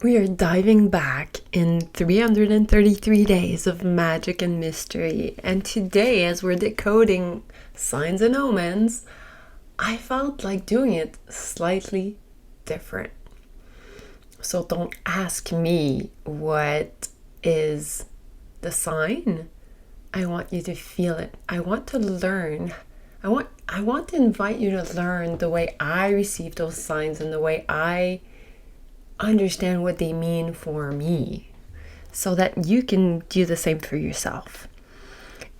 We are diving back in 333 days of magic and mystery. And today, as we're decoding signs and omens, I felt like doing it slightly different. So don't ask me what is the sign. I want you to feel it. I want to learn. I want to invite you to learn the way I receive those signs and the way I understand what they mean for me, so that you can do the same for yourself.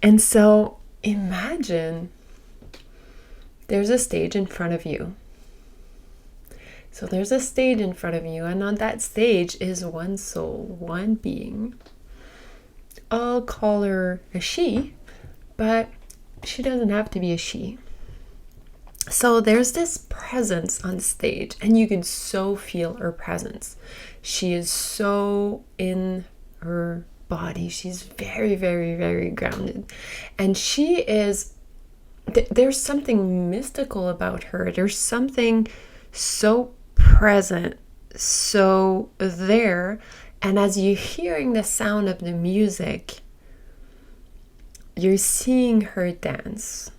And so imagine there's a stage in front of you. So there's a stage in front of you, and on that stage is one soul, one being. I'll call her a she, but she doesn't have to be a she. So there's this presence on stage, and you can so feel her presence. She is so in her body. She's very, very, very grounded. And she is, there's something mystical about her. There's something so present, so there. And as you're hearing the sound of the music, you're seeing her dance.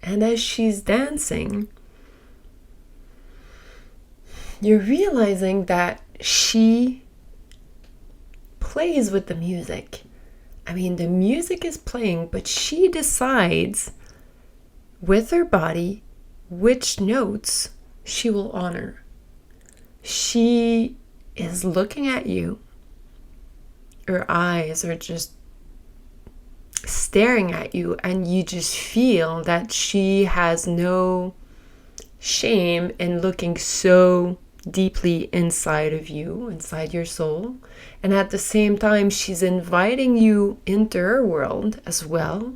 And as she's dancing, you're realizing that she plays with the music. I mean, the music is playing, but she decides with her body which notes she will honor. She is looking at you. Her eyes are just staring at you, and you just feel that she has no shame in looking so deeply inside of you, inside your soul. And at the same time, she's inviting you into her world as well.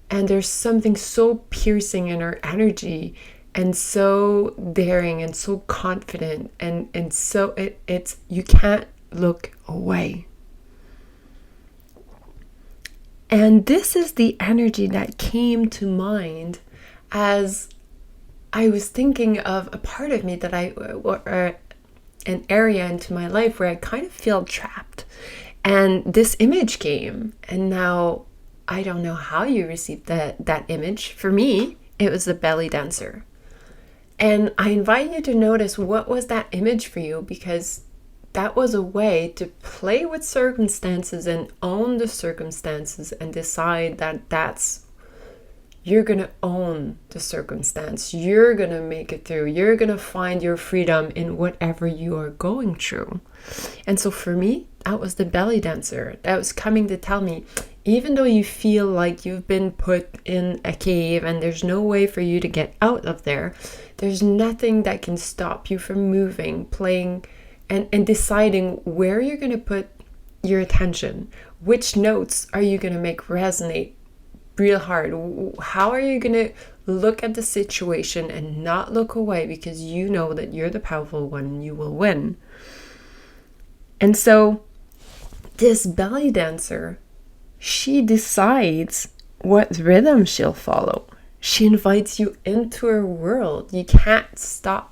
And there's something so piercing in her energy, and so daring and so confident, and so it's you can't look away. And this is the energy that came to mind as I was thinking of a part of me that or an area into my life where I kind of feel trapped. And this image came, and now I don't know how you received that image. For me, it was the belly dancer. And I invite you to notice, what was that image for you? Because that was a way to play with circumstances and own the circumstances and decide that you're going to own the circumstance. You're going to make it through. You're going to find your freedom in whatever you are going through. And so for me, that was the belly dancer. That was coming to tell me, even though you feel like you've been put in a cave and there's no way for you to get out of there, there's nothing that can stop you from moving, playing, and deciding where you're going to put your attention. Which notes are you going to make resonate real hard? How are you going to look at the situation and not look away, because you know that you're the powerful one and you will win? And so this belly dancer, she decides what rhythm she'll follow. She invites you into her world. You can't stop.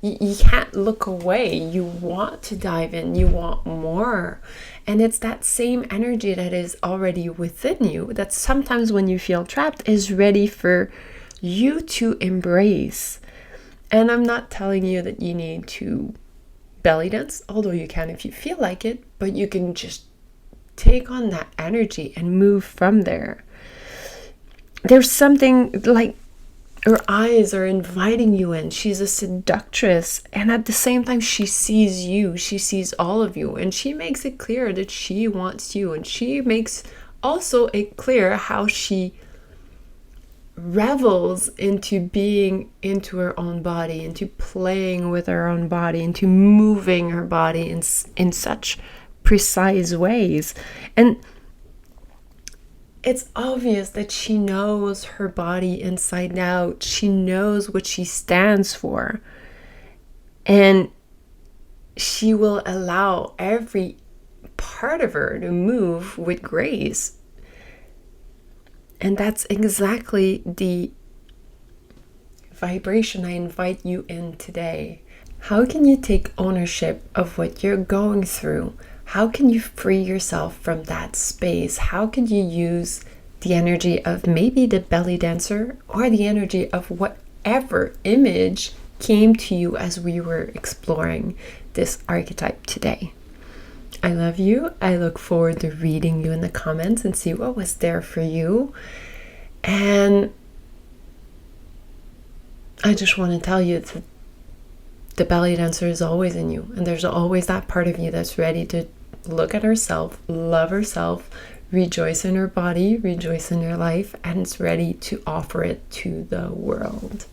You can't look away. You want to dive in. You want more. And it's that same energy that is already within you, that sometimes when you feel trapped is ready for you to embrace. And I'm not telling you that you need to belly dance, although you can if you feel like it, but you can just take on that energy and move from there. There's something like her eyes are inviting you in. She's a seductress, and at the same time she sees you. She sees all of you, and she makes it clear that she wants you, and she makes also it clear how she revels into being into her own body, into playing with her own body, into moving her body in such precise ways. And it's obvious that she knows her body inside out. She knows what she stands for. And she will allow every part of her to move with grace. And that's exactly the vibration I invite you in today. How can you take ownership of what you're going through? How can you free yourself from that space? How can you use the energy of maybe the belly dancer or the energy of whatever image came to you as we were exploring this archetype today? I love you. I look forward to reading you in the comments and see what was there for you. And I just want to tell you that the belly dancer is always in you. And there's always that part of you that's ready to look at herself, love herself, rejoice in her body, rejoice in her life, and it's ready to offer it to the world.